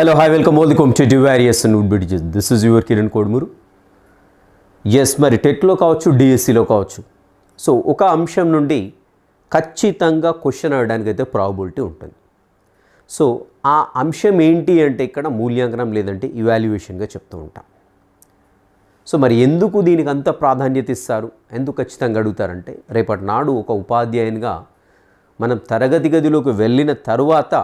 Hello, hi, welcome all the competitive various and bridges. This is your Kiran Kodmuru. Yes మరి టెట్లో కావచ్చు డిఎస్సిలో కావచ్చు. సో ఒక అంశం నుండి ఖచ్చితంగా క్వశ్చన్ అడగడానికి అయితే ప్రాబిలిటీ ఉంటుంది. సో ఆ అంశం ఏంటి అంటే ఇక్కడ మూల్యాంకనం లేదంటే ఇవాల్యుయేషన్గా చెప్తూ ఉంటాం. సో మరి ఎందుకు దీనికి అంత ప్రాధాన్యత ఇస్తారు, ఎందుకు ఖచ్చితంగా అడుగుతారంటే రేపటి నాడు ఒక ఉపాధ్యాయునిగా మనం తరగతి గదిలోకి వెళ్ళిన తరువాత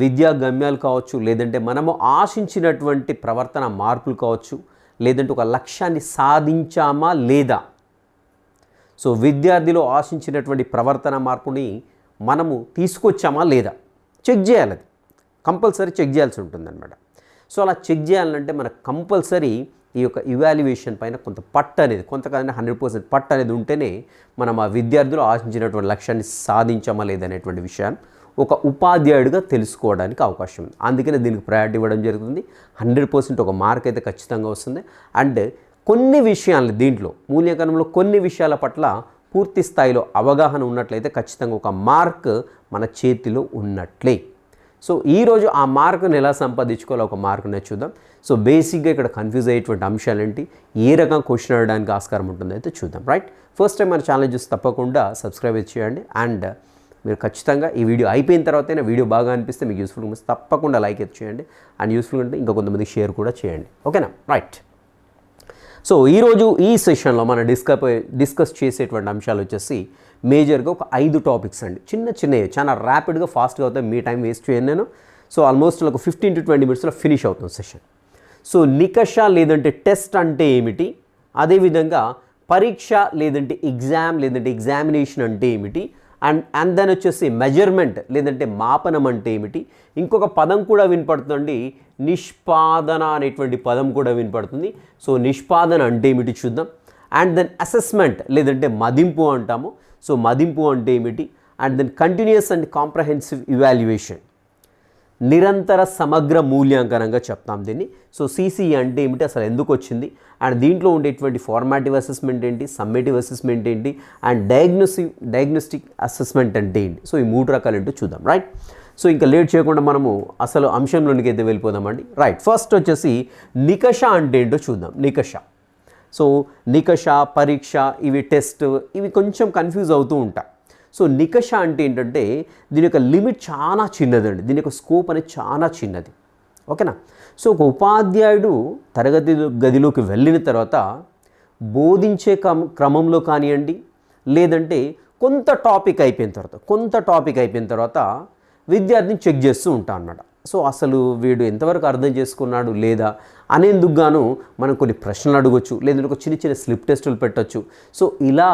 విద్యా గమ్యాలు కావచ్చు, లేదంటే మనము ఆశించినటువంటి ప్రవర్తన మార్పులు కావచ్చు, లేదంటే ఒక లక్ష్యాన్ని సాధించామా లేదా, సో విద్యార్థిలో ఆశించినటువంటి ప్రవర్తన మార్పుని మనము తీసుకొచ్చామా లేదా చెక్ చేయాలి. అది కంపల్సరీ చెక్ చేయాల్సి ఉంటుందన్నమాట. సో అలా చెక్ చేయాలంటే మనకు కంపల్సరీ ఈ యొక్క ఇవాల్యుయేషన్ పైన కొంత పట్టు అనేది, కొంతకాలం 100% పట్టు అనేది ఉంటేనే మనం ఆ విద్యార్థులు ఆశించినటువంటి లక్ష్యాన్ని సాధించామా లేదనేటువంటి విషయాన్ని ఒక ఉపాధ్యాయుడిగా తెలుసుకోవడానికి అవకాశం ఉంది. అందుకనే దీనికి ప్రయారిటీ ఇవ్వడం జరుగుతుంది. 100% ఒక మార్క్ అయితే ఖచ్చితంగా వస్తుంది. అండ్ కొన్ని విషయాలు దీంట్లో మూల్యాంకనంలో కొన్ని విషయాల పట్ల పూర్తి స్థాయిలో అవగాహన ఉన్నట్లయితే ఖచ్చితంగా ఒక మార్క్ మన చేతిలో ఉన్నట్లే. సో ఈరోజు ఆ మార్కుని ఎలా సంపాదించుకోవాలో ఒక మార్కునే చూద్దాం. సో బేసిక్గా ఇక్కడ కన్ఫ్యూజ్ అయ్యేటువంటి అంశాలు ఏంటి, ఏ రకంగా క్వశ్చన్ అడగడానికి ఆస్కారం ఉంటుందో అయితే చూద్దాం. రైట్, ఫస్ట్ టైం మన ఛానల్ చూసి తప్పకుండా సబ్స్క్రైబ్ చేయండి. అండ్ మీరు ఖచ్చితంగా ఈ వీడియో అయిపోయిన తర్వాతైనా వీడియో బాగా అనిపిస్తే మీకు యూస్ఫుల్ అనిపిస్తే తప్పకుండా లైక్ అయితే చేయండి. అండ్ యూస్ఫుల్ అంటే ఇంకా కొంతమందికి షేర్ కూడా చేయండి. ఓకేనా? రైట్. సో ఈరోజు ఈ సెషన్లో మనం డిస్కస్ చేసేటువంటి అంశాలు వచ్చేసి మేజర్గా ఒక 5 టాపిక్స్ అండి. చిన్నవి చాలా ర్యాపిడ్గా ఫాస్ట్గా అవుతాయి, మీ టైం వేస్ట్ చేయను నేను. సో ఆల్మోస్ట్ ఒక 15 to 20 minutesలో ఫినిష్ అవుతుంది సెషన్. సో నికష లేదంటే టెస్ట్ అంటే ఏమిటి, అదేవిధంగా పరీక్ష లేదంటే ఎగ్జామ్ లేదంటే ఎగ్జామినేషన్ అంటే ఏమిటి, అండ్ దెన్ వచ్చేసి మెజర్మెంట్ లేదంటే మాపనం అంటే ఏమిటి, ఇంకొక పదం కూడా వినపడుతుంది, నిష్పాదన అనేటువంటి పదం కూడా వినపడుతుంది. సో నిష్పాదన అంటే ఏమిటి చూద్దాం. అండ్ దెన్ అసెస్మెంట్ లేదంటే మదింపు అంటాము. సో మదింపు అంటే ఏమిటి, and then continuous and comprehensive evaluation, నిరంతర సమగ్ర మూల్యాంకనంగా చెప్తాం దీన్ని. సో సిసిఈ అంటే ఏమిటి, అసలు ఎందుకు వచ్చింది, అండ్ దీంట్లో ఉండేటువంటి ఫార్మాటివ్ అసెస్మెంట్ ఏంటి, సమ్మేటివ్ అసెస్మెంట్ ఏంటి, అండ్ డయాగ్నోస్టిక్ అసెస్మెంట్ అంటే ఏంటి. సో ఈ 3 రకాలు ఏంటో చూద్దాం. రైట్. సో ఇంకా లేట్ చేయకుండా మనము అసలు అంశంలోనికి అయితే వెళ్ళిపోదామండి. రైట్, ఫస్ట్ వచ్చేసి నికష అంటే ఏంటో చూద్దాం. నికష, సో నికష, పరీక్ష, ఇవి టెస్ట్, ఇవి కొంచెం కన్ఫ్యూజ్ అవుతూ ఉంటాయి. సో నికష అంటే ఏంటంటే దీని యొక్క లిమిట్ చాలా చిన్నదండి, దీని యొక్క స్కోప్ అనేది చాలా చిన్నది. ఓకేనా? సో ఒక ఉపాధ్యాయుడు తరగతి గదిలోకి వెళ్ళిన తర్వాత బోధించే క్రమంలో కానివ్వండి, లేదంటే కొంత టాపిక్ అయిపోయిన తర్వాత విద్యార్థిని చెక్ చేస్తూ ఉంటాం అన్నమాట. సో అసలు వీడు ఎంతవరకు అర్థం చేసుకున్నాడు లేదా అనేందుకు గాను మనం కొన్ని ప్రశ్నలు అడగొచ్చు, లేదంటే ఒక చిన్న స్లిప్ టెస్టులు పెట్టచ్చు. సో ఇలా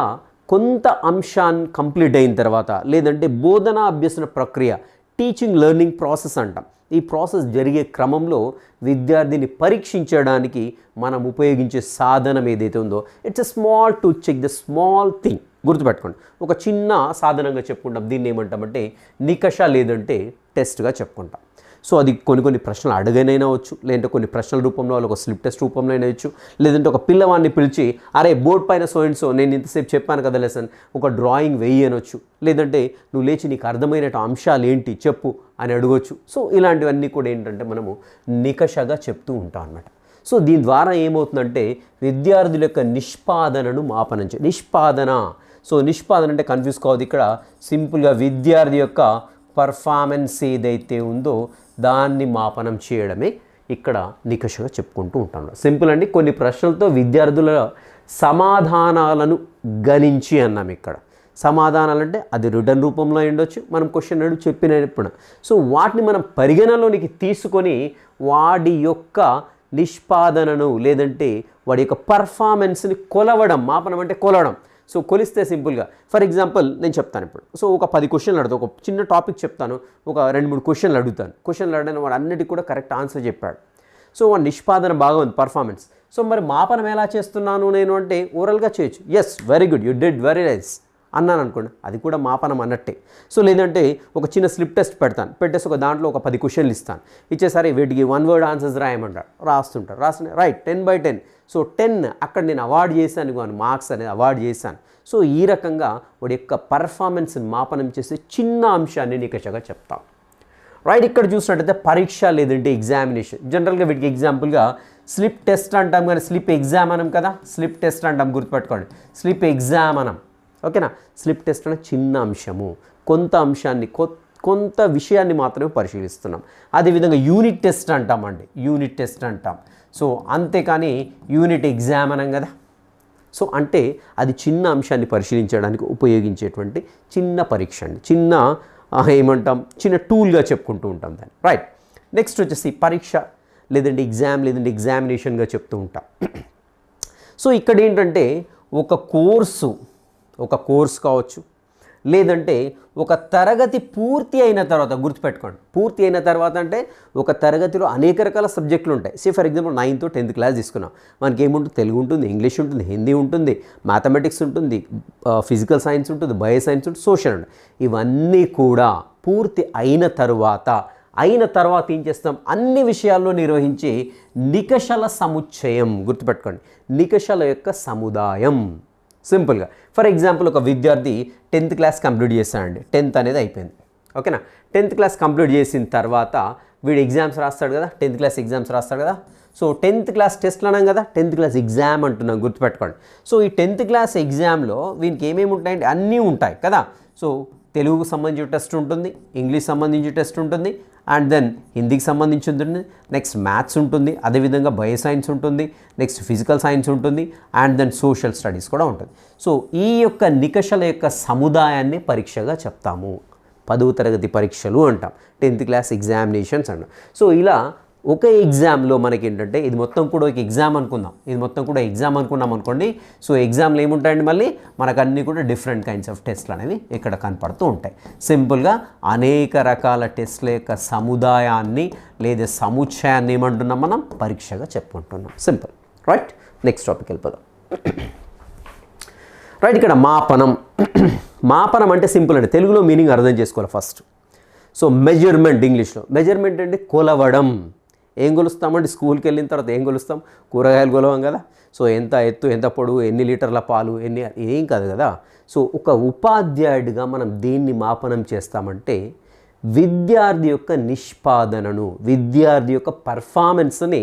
కొంత అంశాన్ని కంప్లీట్ అయిన తర్వాత, లేదంటే బోధన అభ్యసన ప్రక్రియ, టీచింగ్ లెర్నింగ్ ప్రాసెస్ అంటాం, ఈ ప్రాసెస్ జరిగే క్రమంలో విద్యార్థిని పరీక్షించడానికి మనం ఉపయోగించే సాధనం ఏదైతే ఉందో, it's a small to check the small thing. గుర్తుపెట్టుకోండి, ఒక చిన్న సాధనంగా చెప్పుకుంటాం. దీన్ని ఏమంటామంటే నికష లేదంటే టెస్ట్గా చెప్పుకుంటాం. సో అది కొన్ని ప్రశ్నలు అడగనైనా వచ్చు, లేదంటే కొన్ని ప్రశ్నల రూపంలో వాళ్ళు ఒక స్లిప్ టెస్ట్ రూపంలో అయినా వచ్చు, లేదంటే ఒక పిల్లవాడిని పిలిచి అరే బోర్డు పైన సో అండ్ సో నేను ఇంతసేపు చెప్పాను కదా లెసన్, ఒక డ్రాయింగ్ వేయి అనొచ్చు, లేదంటే నువ్వు లేచి నీకు అర్థమైన అంశాలు ఏంటి చెప్పు అని అడగొచ్చు. సో ఇలాంటివన్నీ కూడా ఏంటంటే మనము నికషగా చెప్తూ ఉంటాం అన్నమాట. సో దీని ద్వారా ఏమవుతుందంటే విద్యార్థుల యొక్క నిష్పాదనను మాపనం నిష్పాదన. సో నిష్పాదన అంటే కన్ఫ్యూజ్ కావద్దు, ఇక్కడ సింపుల్గా విద్యార్థి యొక్క పర్ఫార్మెన్స్ ఏదైతే ఉందో దాన్ని మాపనం చేయడమే ఇక్కడ నికషగా చెప్పుకుంటూ ఉంటాం. సింపుల్ అండి. కొన్ని ప్రశ్నలతో విద్యార్థుల సమాధానాలను గణించి అన్నాం. ఇక్కడ సమాధానాలంటే అది రిటర్న్ రూపంలో ఉండొచ్చు, మనం క్వశ్చన్ అడుగు చెప్పినప్పుడు. సో వాటిని మనం పరిగణలోనికి తీసుకొని వాడి యొక్క నిష్పాదనను లేదంటే వాడి యొక్క పర్ఫార్మెన్స్ని కొలవడం. మాపనం అంటే కొలవడం. సో కొలిస్తే సింపుల్గా ఫర్ ఎగ్జాంపుల్ నేను చెప్తాను ఇప్పుడు. సో ఒక 10 క్వశ్చన్లు అడుగుతాను, ఒక చిన్న టాపిక్ చెప్తాను, ఒక 2-3 క్వశ్చన్లు అడుగుతాను. క్వశ్చన్లు అడగడానికి వాడు అన్నిటికీ కూడా కరెక్ట్ ఆన్సర్ చెప్పాడు. సో వాడి నిష్పాదన బాగా ఉంది, పర్ఫార్మెన్స్. సో మరి మాపనం ఎలా చేస్తున్నాను నేను అంటే ఓరల్గా చేయొచ్చు. Yes, very good, you did very nice అన్నాను అనుకోండి, అది కూడా మాపనం అన్నట్టే. సో లేదంటే ఒక చిన్న స్లిప్ టెస్ట్ పెట్టేసి ఒక దాంట్లో ఒక 10 క్వశ్చన్లు ఇస్తాను, ఇచ్చేసరి వీటికి 1 word ఆన్సర్స్ రాయమంటాడు, రాస్తుంటారు రైట్ 10/10. సో 10 అక్కడ నేను అవార్డు చేశాను, మార్క్స్ అనేది అవార్డు చేశాను. సో ఈ రకంగా వాడి యొక్క పర్ఫార్మెన్స్ని మాపనం చేసే చిన్న అంశాన్ని నికషగా చెప్తాం. రైట్. ఇక్కడ చూసినట్టయితే పరీక్ష లేదంటే ఎగ్జామినేషన్. జనరల్గా వీటికి ఎగ్జాంపుల్గా స్లిప్ టెస్ట్ అంటాం కానీ స్లిప్ ఎగ్జామ్ అనం కదా. స్లిప్ టెస్ట్ అంటాం, గుర్తుపెట్టుకోండి. స్లిప్ ఎగ్జామ్ అనం, ఓకేనా. స్లిప్ టెస్ట్ అనే చిన్న అంశము, కొంత అంశాన్ని కొంత విషయాన్ని మాత్రమే పరిశీలిస్తున్నాం. అదేవిధంగా యూనిట్ టెస్ట్ అంటామండి, యూనిట్ టెస్ట్ అంటాం. సో అంతేకాని యూనిట్ ఎగ్జామ్ అనం కదా. సో అంటే అది చిన్న అంశాన్ని పరిశీలించడానికి ఉపయోగించేటువంటి చిన్న పరీక్ష అండి, చిన్న ఏమంటాం, చిన్న టూల్గా చెప్పుకుంటూ ఉంటాం దాన్ని. రైట్. నెక్స్ట్ వచ్చేసి పరీక్ష లేదంటే ఎగ్జామ్ లేదంటే ఎగ్జామినేషన్గా చెప్తూ ఉంటాం. సో ఇక్కడ ఏంటంటే ఒక కోర్సు కావచ్చు, లేదంటే ఒక తరగతి పూర్తి అయిన తర్వాత, గుర్తుపెట్టుకోండి, పూర్తి అయిన తర్వాత అంటే ఒక తరగతిలో అనేక రకాల సబ్జెక్టులు ఉంటాయి. For example 9th 10th class తీసుకున్నాం, మనకి ఏముంటుంది, తెలుగు ఉంటుంది, ఇంగ్లీష్ ఉంటుంది, హిందీ ఉంటుంది, మ్యాథమెటిక్స్ ఉంటుంది, ఫిజికల్ సైన్స్ ఉంటుంది, బయో సైన్స్ ఉంటుంది, సోషల్ ఉంటుంది. ఇవన్నీ కూడా పూర్తి అయిన తర్వాత ఏం చేస్తాం, అన్ని విషయాల్లో నిర్వహించే నికషాల సముచ్చయం. గుర్తుపెట్టుకోండి, నికషాల యొక్క సముదాయం. సింపుల్గా ఫర్ ఎగ్జాంపుల్ ఒక విద్యార్థి 10th క్లాస్ కంప్లీట్ చేస్తాడండి, 10th అనేది అయిపోయింది, ఓకేనా. 10th క్లాస్ కంప్లీట్ చేసిన తర్వాత వీడు ఎగ్జామ్స్ రాస్తాడు కదా, 10th క్లాస్ ఎగ్జామ్స్ రాస్తాడు కదా. సో 10th క్లాస్ టెస్ట్లు అన్నాం కదా, 10th క్లాస్ ఎగ్జామ్ అంటున్నాం, గుర్తుపెట్టుకోండి. సో ఈ 10th క్లాస్ ఎగ్జామ్లో వీనికి ఏమేమి ఉంటాయంటే అన్నీ ఉంటాయి కదా. సో తెలుగుకు సంబంధించిన టెస్ట్ ఉంటుంది, ఇంగ్లీష్ సంబంధించిన టెస్ట్ ఉంటుంది, అండ్ దెన్ హిందీకి సంబంధించి ఉంటుంది, నెక్స్ట్ మ్యాథ్స్ ఉంటుంది, అదేవిధంగా బయో సైన్స్ ఉంటుంది, నెక్స్ట్ ఫిజికల్ సైన్స్ ఉంటుంది, అండ్ దెన్ సోషల్ స్టడీస్ కూడా ఉంటుంది. సో ఈ యొక్క నికషాల యొక్క సముదాయాన్ని పరీక్షగా చెప్తాము. 10వ తరగతి పరీక్షలు అంటాం, 10th క్లాస్ ఎగ్జామినేషన్స్ అంటాం. సో ఇలా ఒక ఎగ్జామ్లో మనకి ఏంటంటే ఇది మొత్తం కూడా ఒక ఎగ్జామ్ అనుకున్నాం అనుకోండి. సో ఎగ్జామ్లో ఏముంటాయండి, మళ్ళీ మనకు అన్నీ కూడా డిఫరెంట్ కైండ్స్ ఆఫ్ టెస్ట్లు అనేవి ఇక్కడ కనపడుతూ ఉంటాయి. సింపుల్గా అనేక రకాల టెస్ట్ల యొక్క సముదాయాన్ని లేదా సముచ్చయాన్ని ఏమంటున్నాం, మనం పరీక్షగా చెప్పుకుంటున్నాం. సింపుల్. రైట్. నెక్స్ట్ టాపిక్ వెళ్ళిపోదాం. రైట్. ఇక్కడ మాపనం అంటే సింపుల్ అండి, తెలుగులో మీనింగ్ అర్థం చేసుకోవాలి ఫస్ట్. సో మెజర్మెంట్, ఇంగ్లీష్లో మెజర్మెంట్ అంటే కొలవడం. ఏం కొలుస్తామండి, స్కూల్కి వెళ్ళిన తర్వాత ఏం కొలుస్తాం, కూరగాయలు కొలవం కదా. సో ఎంత ఎత్తు, ఎంత పొడవు, ఎన్ని లీటర్ల పాలు, ఏం కాదు కదా. సో ఒక ఉపాధ్యాయుడిగా మనం దేన్ని మాపనం చేస్తామంటే విద్యార్థి యొక్క నిష్పాదనను, విద్యార్థి యొక్క పర్ఫార్మెన్స్ని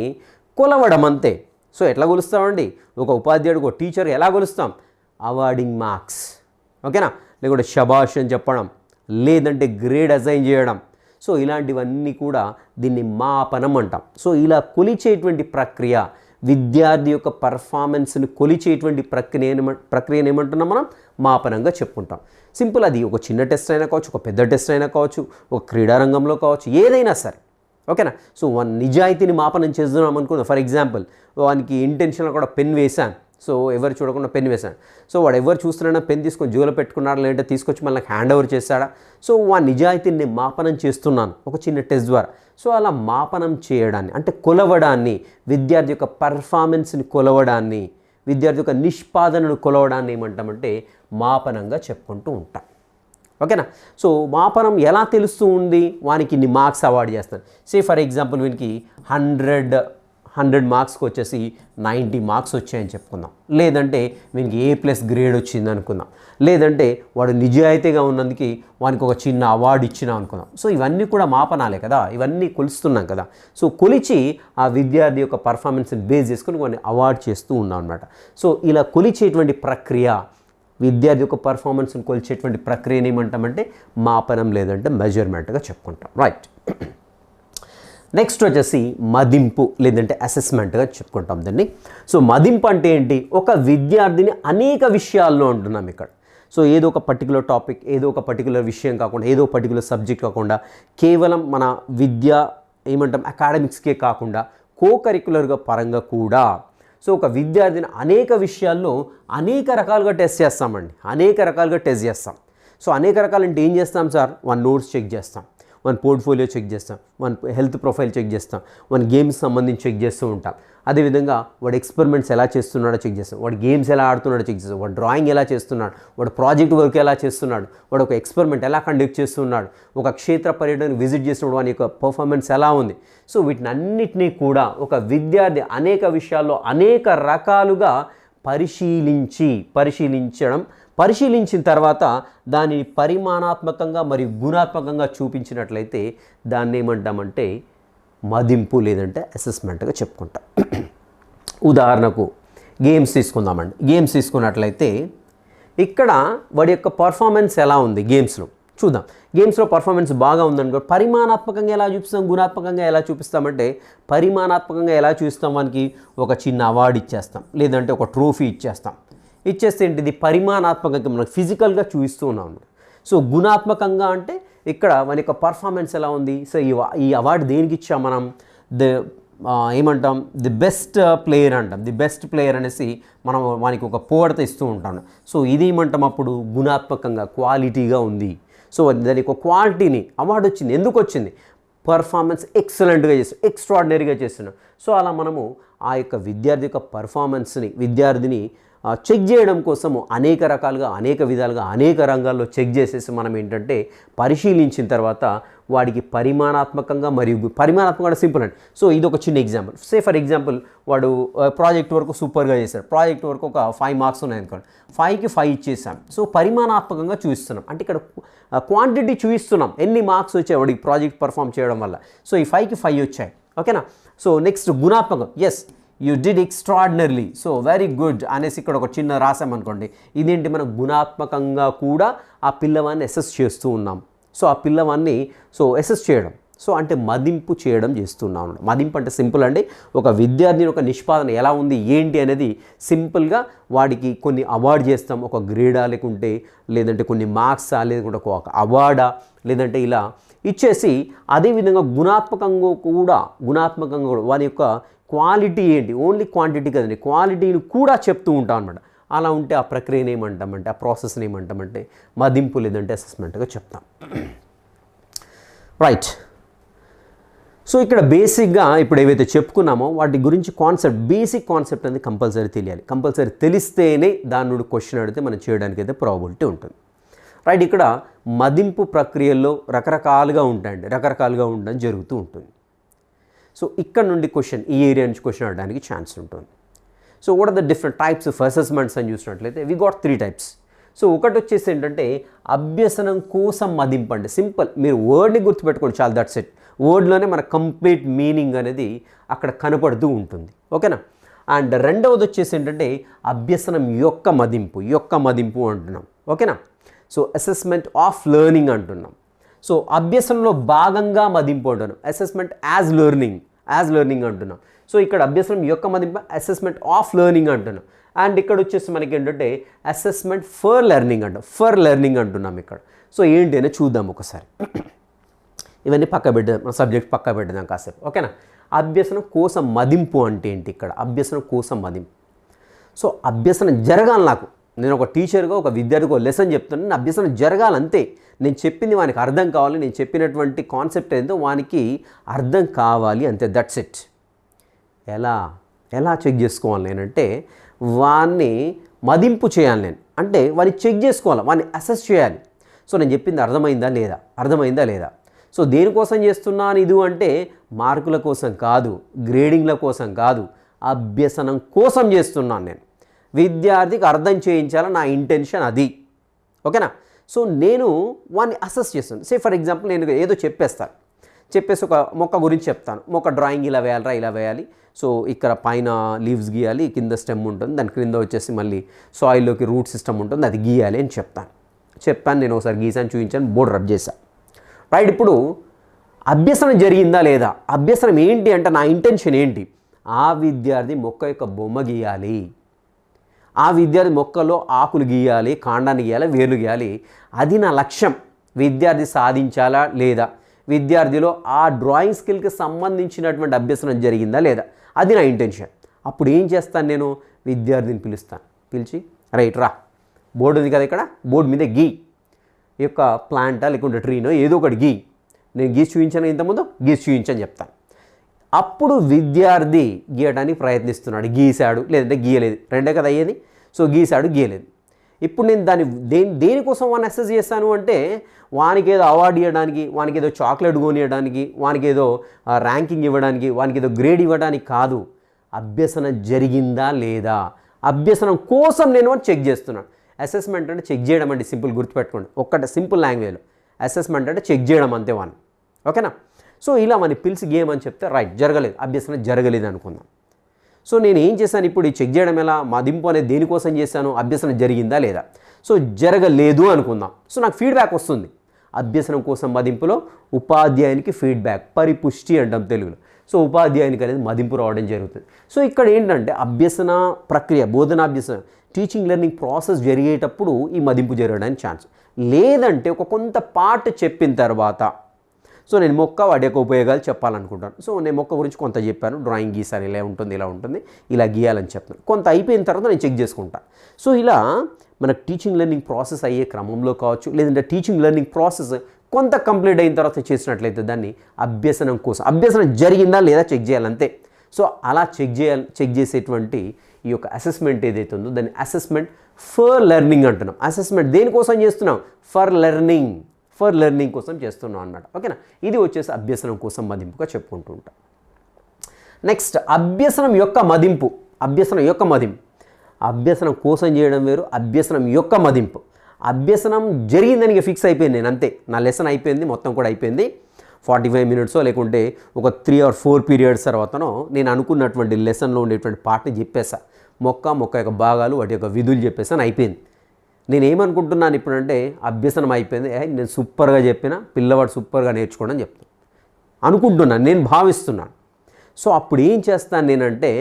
కొలవడం అంతే. సో ఎట్లా కొలుస్తామండి, ఒక ఉపాధ్యాయుడు ఒక టీచర్ ఎలా కొలుస్తాం, అవార్డింగ్ మార్క్స్, ఓకేనా, లేకుంటే శబాష్ అని చెప్పడం, లేదంటే గ్రేడ్ అసైన్ చేయడం. సో ఇలాంటివన్నీ కూడా దీన్ని మాపనం అంటాం. సో ఇలా కొలిచేటువంటి ప్రక్రియ, విద్యార్థి యొక్క పర్ఫార్మెన్స్ని కొలిచేటువంటి ప్రక్రియను ఏమంటున్నాం మనం, మాపనంగా చెప్పుకుంటాం. సింపుల్. అది ఒక చిన్న టెస్ట్ అయినా కావచ్చు, ఒక పెద్ద టెస్ట్ అయినా కావచ్చు, ఒక క్రీడారంగంలో కావచ్చు, ఏదైనా సరే, ఓకేనా. సో నిజాయితీని మాపనం చేస్తున్నాం అనుకుందాం. ఫర్ ఎగ్జాంపుల్ వానికి ఇంటెన్షన్లో కూడా పెన్ వేశాను, సో ఎవరు చూడకుండా పెన్ వేశాను. సో వాడు ఎవరు చూస్తున్నాడో పెన్ తీసుకొని జోలో పెట్టుకున్నాడు, లేదంటే తీసుకొచ్చి మళ్ళీ హ్యాండ్ ఓవర్ చేస్తాడా. సో వాడి నిజాయితీని మాపనం చేస్తున్నాను ఒక చిన్న టెస్ట్ ద్వారా. సో అలా మాపనం చేయడాన్ని అంటే కొలవడాన్ని, విద్యార్థి యొక్క పర్ఫార్మెన్స్ని కొలవడాన్ని, విద్యార్థి యొక్క నిష్పాదనను కొలవడాన్ని ఏమంటామంటే మాపనంగా చెప్పుకుంటూ ఉంటాం, ఓకేనా. సో మాపనం ఎలా తెలుస్తూ ఉంది, వానికి ఇన్ని మార్క్స్ అవార్డు చేస్తాను. ఫర్ ఎగ్జాంపుల్ వీనికి 100 మార్క్స్కి వచ్చేసి 90 మార్క్స్ వచ్చాయని చెప్పుకుందాం, లేదంటే వీనికి A+ గ్రేడ్ వచ్చింది అనుకుందాం, లేదంటే వాడు నిజాయితీగా ఉన్నందుకు వానికి ఒక చిన్న అవార్డు ఇచ్చినా అనుకుందాం. సో ఇవన్నీ కూడా మాపనాలే కదా, ఇవన్నీ కొలుస్తున్నాం కదా. సో కొలిచి ఆ విద్యార్థి యొక్క పర్ఫార్మెన్స్ని బేస్ చేసుకుని వాడిని అవార్డు చేస్తూ ఉన్నాం అనమాట. సో ఇలా కొలిచేటువంటి ప్రక్రియ, విద్యార్థి యొక్క పర్ఫార్మెన్స్ని కొలిచేటువంటి ప్రక్రియని ఏమంటామంటే మాపనం లేదంటే మెజర్మెంట్గా చెప్పుకుంటాం. రైట్. నెక్స్ట్ వచ్చేసి మదింపు లేదంటే అసెస్మెంట్గా చెప్పుకుంటాం దాన్ని. సో మదింపు అంటే ఏంటి, ఒక విద్యార్థిని అనేక విషయాల్లో ఉంటున్నాం ఇక్కడ. సో ఏదో ఒక పర్టికులర్ టాపిక్, ఏదో ఒక పర్టికులర్ విషయం కాకుండా, ఏదో పర్టికులర్ సబ్జెక్ట్ కాకుండా, కేవలం మన విద్య ఏమంటాం అకాడమిక్స్కే కాకుండా కరిక్యులర్గా పరంగా కూడా. సో ఒక విద్యార్థిని అనేక విషయాల్లో అనేక రకాలుగా టెస్ట్ చేస్తామండి, అనేక రకాలుగా టెస్ట్ చేస్తాం. సో అనేక రకాలంటే ఏం చేస్తాం సార్, వన్ నోట్స్ చెక్ చేస్తాం, వన్ పోర్ట్ఫోలియో చెక్ చేస్తాం, వన్ హెల్త్ ప్రొఫైల్ చెక్ చేస్తాం, వన్ గేమ్స్ సంబంధించి చెక్ చేస్తూ ఉంటాం. అదేవిధంగా వాడు ఎక్స్పెరిమెంట్స్ ఎలా చేస్తున్నాడో చెక్ చేస్తాం, వాడు గేమ్స్ ఎలా ఆడుతున్నాడో చెక్ చేస్తాం, వాడు డ్రాయింగ్ ఎలా చేస్తున్నాడు, వాడు ప్రాజెక్ట్ వర్క్ ఎలా చేస్తున్నాడు, వాడు ఒక ఎక్స్పెరిమెంట్ ఎలా కండక్ట్ చేస్తున్నాడు, ఒక క్షేత్ర పర్యటనకు విజిట్ చేసినప్పుడు వాని యొక్క పర్ఫార్మెన్స్ ఎలా ఉంది. సో వీటినన్నిటినీ కూడా ఒక విద్యార్థి అనేక విషయాల్లో అనేక రకాలుగా పరిశీలించడం పరిశీలించిన తర్వాత దానిని పరిమాణాత్మకంగా మరియు గుణాత్మకంగా చూపించినట్లయితే దాన్ని ఏమంటామంటే మదింపు లేదంటే అసెస్మెంట్గా చెప్పుకుంటాం. ఉదాహరణకు గేమ్స్ తీసుకుందామండి. గేమ్స్ తీసుకున్నట్లయితే ఇక్కడ వాడి యొక్క పర్ఫార్మెన్స్ ఎలా ఉంది గేమ్స్లో చూద్దాం. గేమ్స్లో పర్ఫార్మెన్స్ బాగా ఉందనుకో పరిమాణాత్మకంగా ఎలా చూపిస్తాం, గుణాత్మకంగా ఎలా చూపిస్తామంటే పరిమాణాత్మకంగా ఎలా చూపిస్తాం, వానికి ఒక చిన్న అవార్డు ఇచ్చేస్తాం, లేదంటే ఒక ట్రోఫీ ఇచ్చేస్తాం. ఇచ్చేస్తే ఏంటిది పరిమాణాత్మకంగా మనకు ఫిజికల్గా చూపిస్తూ ఉన్నాం. సో గుణాత్మకంగా అంటే ఇక్కడ మన యొక్క పర్ఫార్మెన్స్ ఎలా ఉంది. సో ఈ అవార్డు దేనికి ఇచ్చాం మనం, ఏమంటాం ది బెస్ట్ ప్లేయర్ అంటాం. ది బెస్ట్ ప్లేయర్ అనేసి మనం వానికి ఒక పొగడత ఇస్తూ ఉంటాం. సో ఇది ఏమంటాం అప్పుడు గుణాత్మకంగా క్వాలిటీగా ఉంది. సో దానికి ఒక క్వాలిటీని అవార్డు వచ్చింది. ఎందుకు వచ్చింది, పర్ఫార్మెన్స్ ఎక్సలెంట్గా చేస్తున్నాం, ఎక్స్ట్రాడినరీగా చేస్తున్నాం. సో అలా మనము ఆ యొక్క విద్యార్థి యొక్క పర్ఫార్మెన్స్ని విద్యార్థిని చెక్ చేయడం కోసము అనేక రకాలుగా అనేక విధాలుగా అనేక రంగాల్లో చెక్ చేసేసి మనం ఏంటంటే పరిశీలించిన తర్వాత వాడికి పరిమాణాత్మకంగా మరియు పరిమాణాత్మకంగా సింపుల్ అండి. సో ఇది ఒక చిన్న ఎగ్జాంపుల్. సే ఫర్ ఎగ్జాంపుల్ వాడు ప్రాజెక్ట్ వర్క్ సూపర్గా చేశాడు. ప్రాజెక్ట్ వర్క్ ఒక 5 మార్క్స్ ఉన్నాయి అనుకోండి, 5కి 5 ఇచ్చేసాం. సో పరిమాణాత్మకంగా చూపిస్తున్నాం అంటే ఇక్కడ క్వాంటిటీ చూపిస్తున్నాం, ఎన్ని మార్క్స్ వచ్చాయి వాడికి ప్రాజెక్ట్ పర్ఫామ్ చేయడం వల్ల. సో ఈ 5కి 5 వచ్చాయి. ఓకేనా. సో నెక్స్ట్ గుణాత్మకం, yes you did extraordinarily, so very good అనేసి ఇక్కడ ఒక చిన్న రాసామనుకోండి. ఇదేంటి మనం గుణాత్మకంగా కూడా ఆ పిల్లవాడిని అసెస్ చేస్తూ ఉన్నాం. సో ఆ పిల్లవాడిని అసెస్ చేయడం, సో అంటే మదింపు చేయడం చేస్తున్నాం. మదింపు అంటే సింపుల్ అండి, ఒక విద్యార్థిని ఒక నిష్పాదన ఎలా ఉంది ఏంటి అనేది సింపుల్గా వాడికి కొన్ని అవార్డు చేస్తాం, ఒక గ్రేడా లేకుంటే లేదంటే కొన్ని మార్క్సా లేకుంటే ఒక అవార్డా లేదంటే ఇలా ఇచ్చేసి అదేవిధంగా గుణాత్మకంగా కూడా వాని యొక్క క్వాలిటీ ఏంటి, ఓన్లీ క్వాంటిటీ కదండి, క్వాలిటీని కూడా చెప్తూ ఉంటాం అనమాట. అలా ఉంటే ఆ ప్రక్రియను ఏమంటామంటే ఆ ప్రాసెస్ని ఏమంటామంటే మదింపు లేదంటే అసెస్మెంట్గా చెప్తాం. రైట్. సో ఇక్కడ బేసిక్గా ఇప్పుడు ఏవైతే చెప్పుకున్నామో వాటి గురించి బేసిక్ కాన్సెప్ట్ అనేది కంపల్సరీ తెలియాలి. కంపల్సరీ తెలిస్తేనే దాని నుండి క్వశ్చన్ అడిగితే మనం చేయడానికి అయితే ప్రాబిలిటీ ఉంటుంది. రైట్. ఇక్కడ మదింపు ప్రక్రియల్లో రకరకాలుగా ఉంటాయండి, రకరకాలుగా ఉండడం జరుగుతూ ఉంటుంది. సో ఇక్కడ నుండి ఈ ఏరియా నుంచి క్వశ్చన్ అడగడానికి ఛాన్స్ ఉంటుంది. So what are the different types of assessments అని చూసినట్లయితే వి గాట్ 3 టైప్స్. సో ఒకటి వచ్చేసి ఏంటంటే అభ్యసనం కోసం మదింపు అండి. సింపుల్, మీరు వర్డ్ని గుర్తుపెట్టుకోండి చాలు, దట్స్ ఇట్. వర్డ్లోనే మన కంప్లీట్ మీనింగ్ అనేది అక్కడ కనపడుతూ ఉంటుంది. ఓకేనా. అండ్ రెండవది వచ్చేసి ఏంటంటే అభ్యసనం యొక్క మదింపు అంటున్నాం. ఓకేనా. సో అసెస్మెంట్ ఆఫ్ లెర్నింగ్ అంటున్నాం. సో అభ్యసనంలో భాగంగా మదింపు అంటున్నాం. అసెస్మెంట్ యాజ్ లెర్నింగ్ అంటున్నాం. సో ఇక్కడ అభ్యసనం యొక్క మదింపు అసెస్మెంట్ ఆఫ్ లెర్నింగ్ అంటున్నాం. అండ్ ఇక్కడ వచ్చేసి మనకి ఏంటంటే అసెస్మెంట్ ఫర్ లెర్నింగ్ అంటున్నాం ఇక్కడ. సో ఏంటి అని చూద్దాం ఒకసారి. ఇవన్నీ మన సబ్జెక్ట్ పక్క పెట్టేద్దాం కాసేపు. ఓకేనా. అభ్యసనం కోసం మదింపు అంటే ఏంటి, ఇక్కడ అభ్యసనం కోసం మదింపు. సో అభ్యసనం జరగాలి. నేను ఒక టీచర్గా ఒక విద్యార్థికి ఒక లెసన్ చెప్తున్నాను, నేను అభ్యసనం జరగాలంతే. నేను చెప్పింది వానికి అర్థం కావాలి, నేను చెప్పినటువంటి కాన్సెప్ట్ ఏందో వానికి అర్థం కావాలి అంతే, దట్స్ ఇట్. ఎలా చెక్ చేసుకోవాలి నేనంటే వాన్ని మదింపు చేయాలి నేను, అంటే వాడిని చెక్ చేసుకోవాలి, వాడిని అసెస్ చేయాలి. సో నేను చెప్పింది అర్థమైందా లేదా. సో దేనికోసం చేస్తున్నాను ఇది అంటే మార్కుల కోసం కాదు, గ్రేడింగ్ల కోసం కాదు, అభ్యసనం కోసం చేస్తున్నాను నేను. విద్యార్థికి అర్థం చేయించాలని నా ఇంటెన్షన్ అది. ఓకేనా. సో నేను వాడిని అసెస్ చేస్తాను. సే ఫర్ ఎగ్జాంపుల్ నేను ఏదో చెప్పేసి ఒక మొక్క గురించి చెప్తాను. మొక్క డ్రాయింగ్ ఇలా వేయాలి. సో ఇక్కడ పైన లీవ్స్ గీయాలి, కింద స్టెమ్ ఉంటుంది, దాని క్రింద వచ్చేసి మళ్ళీ సాయిల్లోకి రూట్ సిస్టమ్ ఉంటుంది, అది గీయాలి అని చెప్పాను. నేను ఒకసారి గీసాను, చూపించాను, బోర్డు రబ్ చేశాను. రైట్. ఇప్పుడు అభ్యసనం జరిగిందా లేదా, అభ్యసనం ఏంటి అంటే నా ఇంటెన్షన్ ఏంటి, ఆ విద్యార్థి మొక్క యొక్క బొమ్మ గీయాలి, ఆ విద్యార్థి మొక్కలో ఆకులు గీయాలి, కాండాన్ని గీయాలి, వేర్లు గీయాలి. అది నా లక్ష్యం. విద్యార్థి సాధించాలా లేదా, విద్యార్థిలో ఆ డ్రాయింగ్ స్కిల్కి సంబంధించినటువంటి అభ్యసనం జరిగిందా లేదా, అది నా ఇంటెన్షన్. అప్పుడు ఏం చేస్తాను, నేను విద్యార్థిని పిలిచి రైట్ రా, బోర్డు ఉంది కదా ఇక్కడ, బోర్డు మీద గీ, ఈ యొక్క ప్లాంటా లేకుంటే ట్రీనో ఏదో ఒకటి గీ, నేను గీసి చూపించాను ఇంతకుముందు, గీసి చూపించని చెప్తాను. అప్పుడు విద్యార్థి గీయడానికి ప్రయత్నిస్తున్నాడు, గీశాడు లేదంటే గీయలేదు, రెండే కదా అయ్యేది. సో గీశాడు, గీయలేదు. ఇప్పుడు నేను దేనికోసం వాడిని అసెస్ చేస్తాను అంటే వానికి ఏదో అవార్డు ఇవ్వడానికి, వానికి ఏదో చాక్లెట్ కొనియడానికి, వానికి ఏదో ర్యాంకింగ్ ఇవ్వడానికి, వానికి ఏదో గ్రేడ్ ఇవ్వడానికి కాదు. అభ్యసనం జరిగిందా లేదా, అభ్యసనం కోసం నేను చెక్ చేస్తున్నాను. అసెస్మెంట్ అంటే చెక్ చేయడం అండి, సింపుల్ గుర్తుపెట్టుకోండి. ఒక్కటే సింపుల్ లాంగ్వేజ్లో అసెస్మెంట్ అంటే చెక్ చేయడం అంతే వాడిని. ఓకేనా? సో ఇలా మన పిలిచి గేమ్ అని చెప్తే రైట్, జరగలేదు, అభ్యసనం జరగలేదు అనుకుందాం. సో నేను ఏం చేశాను ఇప్పుడు, ఈ చెక్ చేయడం ఎలా, మదింపు అనేది దేనికోసం చేశాను, అభ్యసనం జరిగిందా లేదా. సో జరగలేదు అనుకుందాం. సో నాకు ఫీడ్బ్యాక్ వస్తుంది. అభ్యసనం కోసం మదింపులో ఉపాధ్యాయునికి ఫీడ్బ్యాక్, పరిపుష్టి అంటాం తెలుగులో. సో ఉపాధ్యాయునికి అనేది మదింపు రావడం జరుగుతుంది. సో ఇక్కడ ఏంటంటే అభ్యసన ప్రక్రియ, బోధనాభ్యసన, టీచింగ్ లెర్నింగ్ ప్రాసెస్ జరిగేటప్పుడు ఈ మదింపు జరగడానికి ఛాన్స్. లేదంటే ఒక కొంత పార్ట్ చెప్పిన తర్వాత, సో నేను మొక్క వాటి యొక్క ఉపయోగాలు చెప్పాలనుకుంటాను. సో నేను మొక్క గురించి కొంత చెప్పాను, డ్రాయింగ్ గీసాను, ఇలా ఉంటుంది, ఇలా ఉంటుంది, ఇలా గీయాలని చెప్తాను. కొంత అయిపోయిన తర్వాత నేను చెక్ చేసుకుంటాను. సో ఇలా మనకు టీచింగ్ లెర్నింగ్ ప్రాసెస్ అయ్యే క్రమంలో కావచ్చు, లేదంటే టీచింగ్ లెర్నింగ్ ప్రాసెస్ కొంత కంప్లీట్ అయిన తర్వాత చేసినట్లయితే దాన్ని అభ్యసనం కోసం, అభ్యసనం జరిగిందా లేదా చెక్ చేయాలంతే. సో అలా చెక్ చేసేటువంటి ఈ యొక్క అసెస్మెంట్ ఏదైతే ఉందో దాన్ని అసెస్మెంట్ ఫర్ లెర్నింగ్ అంటున్నాం. అసెస్మెంట్ దేనికోసం చేస్తున్నాం, ఫర్ లెర్నింగ్ కోసం చేస్తున్నాం అన్నమాట. ఓకేనా? ఇది వచ్చేసి అభ్యసనం కోసం మదింపుగా చెప్పుకుంటూ ఉంటాం. నెక్స్ట్ అభ్యసనం యొక్క మదింపు. అభ్యసనం కోసం చేయడం వేరు, అభ్యసనం యొక్క మదింపు. అభ్యసనం జరిగిందని ఇక ఫిక్స్ అయిపోయింది నేను, అంతే, నా లెసన్ అయిపోయింది, మొత్తం కూడా అయిపోయింది. 45 మినిట్స్ లేకుంటే ఒక 3 or 4 పీరియడ్స్ తర్వాతనో నేను అనుకున్నటువంటి లెసన్లో ఉండేటువంటి పార్ట్ని చెప్పేసా. మొక్క యొక్క భాగాలు, వాటి యొక్క విధులు చెప్పేసాను, అయిపోయింది. నేను ఏమనుకుంటున్నాను ఇప్పుడంటే అభ్యసనం అయిపోయింది, నేను సూపర్గా చెప్పిన, పిల్లవాడు సూపర్గా నేర్చుకోవడం చెప్తాను అనుకుంటున్నాను, నేను భావిస్తున్నాను. సో అప్పుడు ఏం చేస్తాను నేనంటే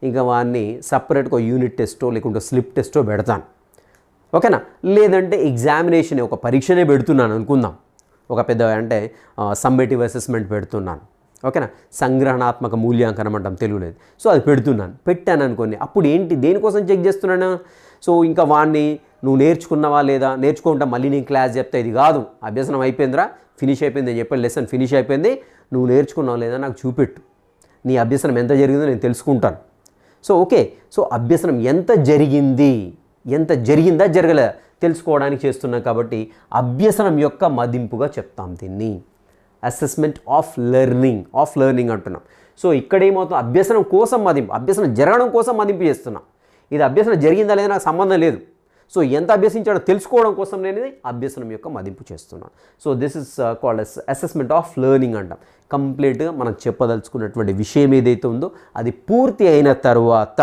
ఇంకా వాడిని సపరేట్గా యూనిట్ టెస్టో లేకుంటే స్లిప్ టెస్టో పెడతాను. ఓకేనా? లేదంటే ఎగ్జామినేషన్, ఒక పరీక్షనే పెడుతున్నాను అనుకుందాం, ఒక పెద్ద అంటే సమ్మేటివ్ అసెస్మెంట్ పెడుతున్నాను. ఓకేనా? సంగ్రహణాత్మక మూల్యాంకనం అంటాం తెలుగులేదు. సో అది పెట్టాను అనుకోండి. అప్పుడు ఏంటి, దేనికోసం చెక్ చేస్తున్నాను. సో ఇంకా వాడిని నువ్వు నేర్చుకున్నావా లేదా, నేర్చుకుంటా మళ్ళీ నేను క్లాస్ చెప్తా, ఇది కాదు, అభ్యసనం అయిపోయిందిరా, ఫినిష్ అయిపోయింది అని చెప్పి, లెసన్ ఫినిష్ అయిపోయింది, నువ్వు నేర్చుకున్నావు లేదా నాకు చూపెట్టు, నీ అభ్యసనం ఎంత జరిగిందో నేను తెలుసుకుంటాను. సో ఓకే, సో అభ్యసనం ఎంత జరిగిందా జరగలేదా తెలుసుకోవడానికి చేస్తున్నాం కాబట్టి అభ్యసనం యొక్క మదింపుగా చెప్తాం దీన్ని. అసెస్మెంట్ ఆఫ్ లెర్నింగ్ అంటున్నాం. సో ఇక్కడ ఏమవుతుంది, అభ్యసనం కోసం మదింపు, అభ్యసనం జరగడం కోసం మదింపు చేస్తున్నాం. ఇది అభ్యసనం జరిగిందా లేదా నాకు సంబంధం లేదు. సో ఎంత అభ్యసించాడో తెలుసుకోవడం కోసం నేను అభ్యసనం యొక్క మదింపు చేస్తున్నాను. So this is called as assessment of learning అంటాం. కంప్లీట్గా మనం చెప్పదలుచుకున్నటువంటి విషయం ఏదైతే ఉందో అది పూర్తి అయిన తర్వాత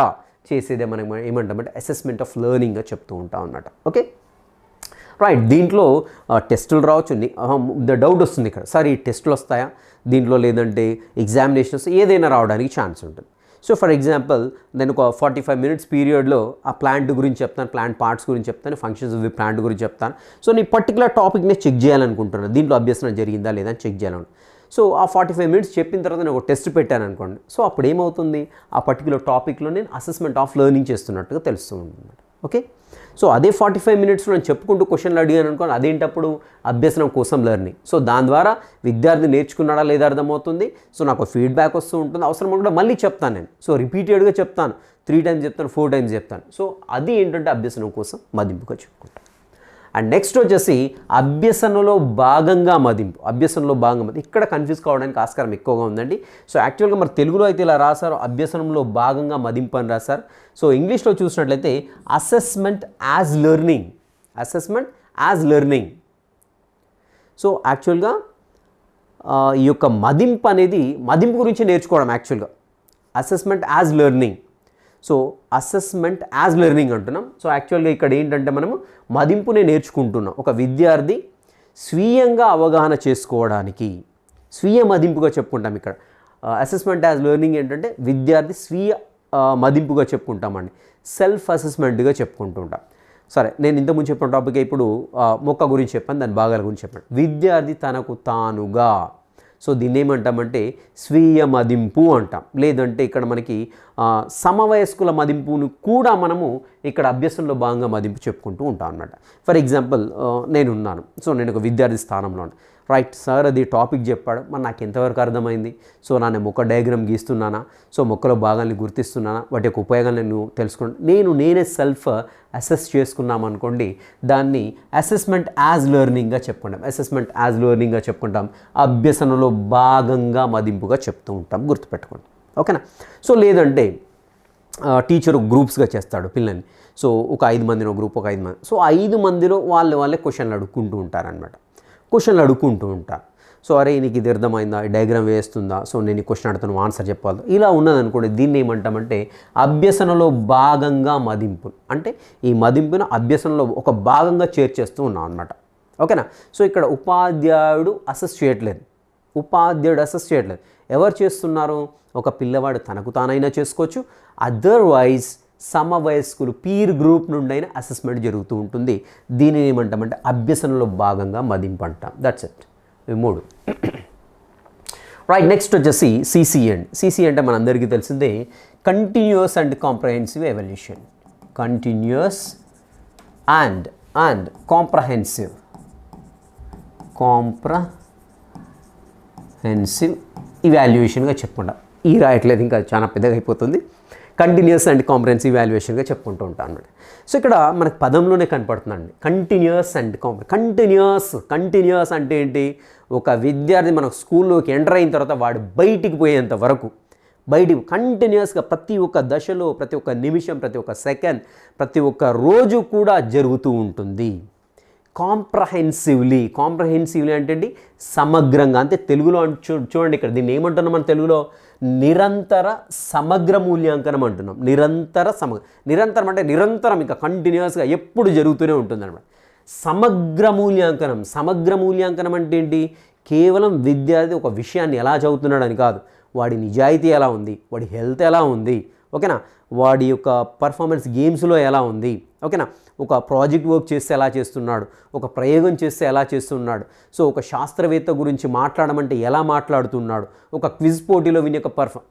చేసేదే మనం ఏమంటామంటే అసెస్మెంట్ ఆఫ్ లెర్నింగ్గా చెప్తూ ఉంటాం అన్నమాట. Okay right. దీంట్లో టెస్టులు రావచ్చు. డౌట్ వస్తుంది ఇక్కడ, సార్ ఈ టెస్టులు వస్తాయా దీంట్లో, లేదంటే ఎగ్జామినేషన్స్ ఏదైనా రావడానికి ఛాన్స్ ఉంటుంది. సో ఫర్ ఎగ్జాంపుల్ నేను ఒక 45 మినిట్స్ పీరియడ్లో ఆ ప్లాంట్ గురించి చెప్తాను, ప్లాంట్ పార్ట్స్ గురించి చెప్తాను, ఫంక్షన్స్ ఆఫ్ ది ప్లాంట్ గురించి చెప్తాను. సో నీ పర్టికులర్ టాపిక్ని చెక్ చేయాలనుకుంటున్నాను, దీంట్లో అభ్యసనం జరిగిందా లేదా అని చెక్ చేయాలను. సో ఆ 45 మినిట్స్ చెప్పిన తర్వాత నేను ఒక టెస్ట్ పెట్టాను అనుకోండి. సో అప్పుడు ఏమవుతుంది, ఆ పర్టికులర్ టాపిక్లో నేను అసెస్మెంట్ ఆఫ్ లెర్నింగ్ చేస్తున్నట్టుగా తెలుస్తూ ఉంటుంది. ఓకే, సో అదే 45 మినిట్స్లో నేను చెప్పుకుంటూ క్వశ్చన్లు అడిగాను అనుకోండి, అదేంటప్పుడు అభ్యసనం కోసం లెర్నింగ్. సో దాని ద్వారా విద్యార్థి నేర్చుకున్నాడా లేదా అర్థమవుతుంది. సో నాకు ఫీడ్బ్యాక్ వస్తూ ఉంటుంది, అవసరం కూడా మళ్ళీ చెప్తాను నేను. సో రిపీటెడ్గా చెప్తాను, 3 టైమ్స్ చెప్తాను, 4 టైమ్స్ చెప్తాను. సో అది ఏంటంటే అభ్యసనం కోసం మదింపుగా చెప్పుకుంటాను. అండ్ నెక్స్ట్ వచ్చేసి అభ్యసనలో భాగంగా మదింపు. ఇక్కడ కన్ఫ్యూజ్ కావడానికి ఆస్కారం ఎక్కువగా ఉందండి. సో యాక్చువల్గా మరి తెలుగులో అయితే ఇలా రాశారు, అభ్యసనంలో భాగంగా మదింపు అని రాశారు. సో ఇంగ్లీష్లో చూసినట్లయితే అసెస్మెంట్ యాజ్ లెర్నింగ్. సో యాక్చువల్గా ఈ యొక్క మదింపు అనేది మదింపు గురించి నేర్చుకోవడం యాక్చువల్గా assessment as learning. So assessment as learning అంటున్నాం. సో యాక్చువల్గా ఇక్కడ ఏంటంటే మనము మదింపునే నేర్చుకుంటున్నాం. ఒక విద్యార్థి స్వీయంగా అవగాహన చేసుకోవడానికి స్వీయ మదింపుగా చెప్పుకుంటాం. ఇక్కడ అసెస్మెంట్ యాజ్ లెర్నింగ్ ఏంటంటే విద్యార్థి స్వీయ మదింపుగా చెప్పుకుంటామండి, సెల్ఫ్ అసెస్మెంట్గా చెప్పుకుంటుంటాం. సరే, నేను ఇంతకుముందు చెప్పిన టాపిక్ ఇప్పుడు మొక్క గురించి చెప్పాను, దాని భాగాల గురించి చెప్పాను. విద్యార్థి తనకు తానుగా, సో దీన్ని ఏమంటామంటే స్వీయ మదింపు అంటాం. లేదంటే ఇక్కడ మనకి సమవయస్కుల మదింపును కూడా మనము ఇక్కడ అభ్యసనంలో భాగంగా మదింపు చెప్పుకుంటూ ఉంటాం అన్నమాట. ఫర్ ఎగ్జాంపుల్ నేనున్నాను, సో నేను ఒక విద్యార్థి స్థానంలో ఉన్నాను. రైట్ సార్, అది టాపిక్ చెప్పాడు, మరి నాకు ఎంతవరకు అర్థమైంది. సో నేను మొక్క డయాగ్రామ్ గీస్తున్నానా, సో మొక్కలో భాగాన్ని గుర్తిస్తున్నానా, వాటి యొక్క ఉపయోగాలు నేను తెలుసుకున్నాను, నేనే సెల్ఫ్ అసెస్ చేసుకున్నాం అనుకోండి, దాన్ని అసెస్మెంట్ యాజ్ లెర్నింగ్గా చెప్పుకుంటాం. అభ్యసనలో భాగంగా మదింపుగా చెప్తూ ఉంటాం, గుర్తుపెట్టుకోండి. ఓకేనా. సో లేదంటే టీచరు గ్రూప్స్గా చేస్తాడు పిల్లల్ని. సో ఒక 5 మందినో గ్రూప్, ఒక 5 మంది. సో 5 మందిలో వాళ్ళే క్వశ్చన్లు అడుక్కుంటూ ఉంటారనమాట. క్వశ్చన్లు అడుక్కుంటూ ఉంటారు. సో అరే నీకు ఇది అర్థమైందా, డయాగ్రామ్ వేస్తుందా, సో నేను ఈ క్వశ్చన్ అడుగుతాను ఆన్సర్ చెప్పాలి, ఇలా ఉన్నదనుకోండి. దీన్ని ఏమంటామంటే అభ్యసనలో భాగంగా మదింపు. అంటే ఈ మదింపును అభ్యసనలో ఒక భాగంగా చేర్చేస్తూ ఉన్నాం అనమాట. ఓకేనా. సో ఇక్కడ ఉపాధ్యాయుడు అసెస్ చేయట్లేదు, ఎవరు చేస్తున్నారు? ఒక పిల్లవాడు తనకు తానైనా చేసుకోవచ్చు, అదర్వైజ్ సమవయస్కులు పీర్ గ్రూప్ నుండి అయినా అసెస్మెంట్ జరుగుతూ ఉంటుంది. దీనిని ఏమంటామంటే అభ్యసనలో భాగంగా మదింపు అంటాం. That's it. ఇవి 3. రైట్. నెక్స్ట్ వచ్చేసి సిసి అంటే మనందరికీ తెలిసిందే continuous and comprehensive evaluation. Continuous and comprehensive ఇవాల్యుయేషన్గా చెప్పుకుంటాం. ఈ రాయట్లేదు, ఇంకా చాలా పెద్దగా అయిపోతుంది. కంటిన్యూస్ అండ్ కాంప్రహెన్సివ్ ఇవాల్యుయేషన్గా చెప్పుకుంటూ ఉంటాం అన్నమాట. సో ఇక్కడ మనకు పదంలోనే కనపడుతుందండి కంటిన్యూస్ అండ్ కంటిన్యూస్ అంటే ఏంటి? ఒక విద్యార్థి మన స్కూల్లోకి ఎంటర్ అయిన తర్వాత వాడు బయటికి పోయేంత వరకు కంటిన్యూస్గా ప్రతి ఒక్క దశలో, ప్రతి ఒక్క నిమిషం, ప్రతి ఒక్క సెకండ్, ప్రతి ఒక్క రోజు కూడా జరుగుతూ ఉంటుంది. కాంప్రహెన్సివ్లీ అంటే ఏంటి? సమగ్రంగా. అంటే తెలుగులో చూడండి ఇక్కడ దీన్ని ఏమంటున్నాం మన తెలుగులో? నిరంతర సమగ్ర మూల్యాంకనం అంటున్నాం. నిరంతరం అంటే నిరంతరం, ఇంకా కంటిన్యూస్గా ఎప్పుడు జరుగుతూనే ఉంటుంది అనమాట. సమగ్ర మూల్యాంకనం అంటే ఏంటి? కేవలం విద్యార్థి ఒక విషయాన్ని ఎలా చదువుతున్నాడు అని కాదు, వాడి నిజాయితీ ఎలా ఉంది, వాడి హెల్త్ ఎలా ఉంది, ఓకేనా, వాడి యొక్క పర్ఫార్మెన్స్ గేమ్స్లో ఎలా ఉంది, ఓకేనా, ఒక ప్రాజెక్ట్ వర్క్ చేస్తే ఎలా చేస్తున్నాడు, ఒక ప్రయోగం చేస్తే ఎలా చేస్తున్నాడు, సో ఒక శాస్త్రవేత్త గురించి మాట్లాడమంటే ఎలా మాట్లాడుతున్నాడు, ఒక క్విజ్ పోటీలో విని యొక్క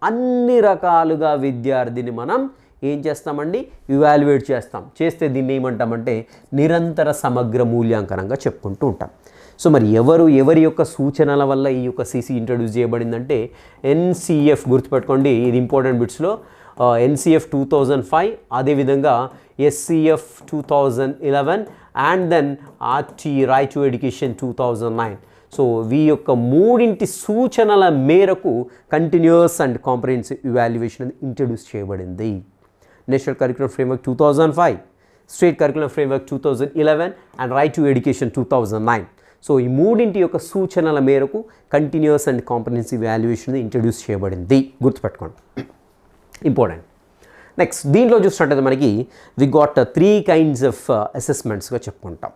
అన్ని రకాలుగా విద్యార్థిని మనం ఏం చేస్తామండి? ఇవాల్యుయేట్ చేస్తే దీన్ని ఏమంటామంటే నిరంతర సమగ్ర మూల్యాంకనంగా చెప్పుకుంటూ ఉంటాం. సో మరి ఎవరి యొక్క సూచనల వల్ల ఈ యొక్క సిసి ఇంట్రడ్యూస్ చేయబడిందంటే ఎన్సిఎఫ్, గుర్తుపెట్టుకోండి ఇది ఇంపార్టెంట్ బిట్స్లో. ఎన్సిఎఫ్ 2005, అదేవిధంగా SCF 2011 and then RT right to education 2009. So వీ యొక్క 3 సూచనల మేరకు కంటిన్యూస్ అండ్ కాంప్రహెన్సివ్ ఇవాల్యుయేషన్ అనేది ఇంట్రడ్యూస్ చేయబడింది. National curriculum framework 2005, state curriculum framework 2011 and right to education 2009. So ఈ 3 యొక్క సూచనల మేరకు continuous and comprehensive evaluation introduce చేయబడింది. గుర్తుపెట్టుకోండి, ఇంపార్టెంట్. నెక్స్ట్ దీంట్లో చూసినట్టయితే మనకి వి గాట్ 3 kinds ఆఫ్ అసెస్మెంట్స్గా చెప్పుకుంటాం.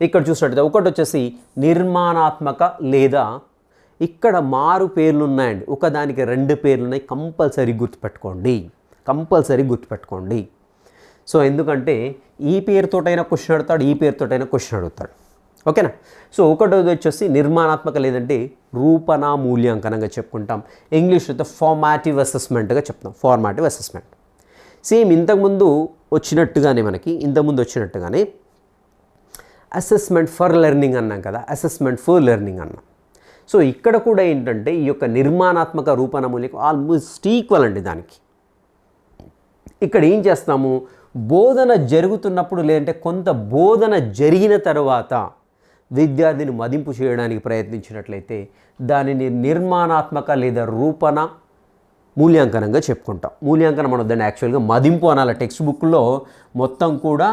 ఇక్కడ చూసినట్టయితే ఒకటి వచ్చేసి నిర్మాణాత్మక, లేదా ఇక్కడ మారు పేర్లు ఉన్నాయండి, ఒకదానికి 2 పేర్లు ఉన్నాయి. కంపల్సరీ గుర్తుపెట్టుకోండి. సో ఎందుకంటే ఈ పేరుతోటైనా క్వశ్చన్ అడుగుతాడు, ఈ పేరుతోటైనా క్వశ్చన్ అడుగుతాడు, ఓకేనా. సో ఒకటోది వచ్చేసి నిర్మాణాత్మక, లేదంటే రూపణ మూల్యాంకనంగా చెప్పుకుంటాం. ఇంగ్లీష్ అయితే ఫార్మాటివ్ అసెస్మెంట్గా చెప్తాం. సేమ్ ఇంతకుముందు వచ్చినట్టుగానే అసెస్మెంట్ ఫర్ లెర్నింగ్ అన్నాం కదా, అసెస్మెంట్ ఫర్ లెర్నింగ్ అన్నాం. సో ఇక్కడ కూడా ఏంటంటే ఈ యొక్క నిర్మాణాత్మక, రూపణ మూల్యాంకనం ఆల్మోస్ట్ ఈక్వల్ అండి దానికి. ఇక్కడ ఏం చేస్తాము? బోధన జరుగుతున్నప్పుడు, లేదంటే కొంత బోధన జరిగిన తర్వాత విద్యార్థిని మదింపు చేయడానికి ప్రయత్నించినట్లయితే దానిని నిర్మాణాత్మక లేదా రూపణ మూల్యాంకనంగా చెప్పుకుంటాం. మూల్యాంకనం అనొద్దండి, యాక్చువల్గా మదింపు అనాలి. టెక్స్ట్ బుక్లో మొత్తం కూడా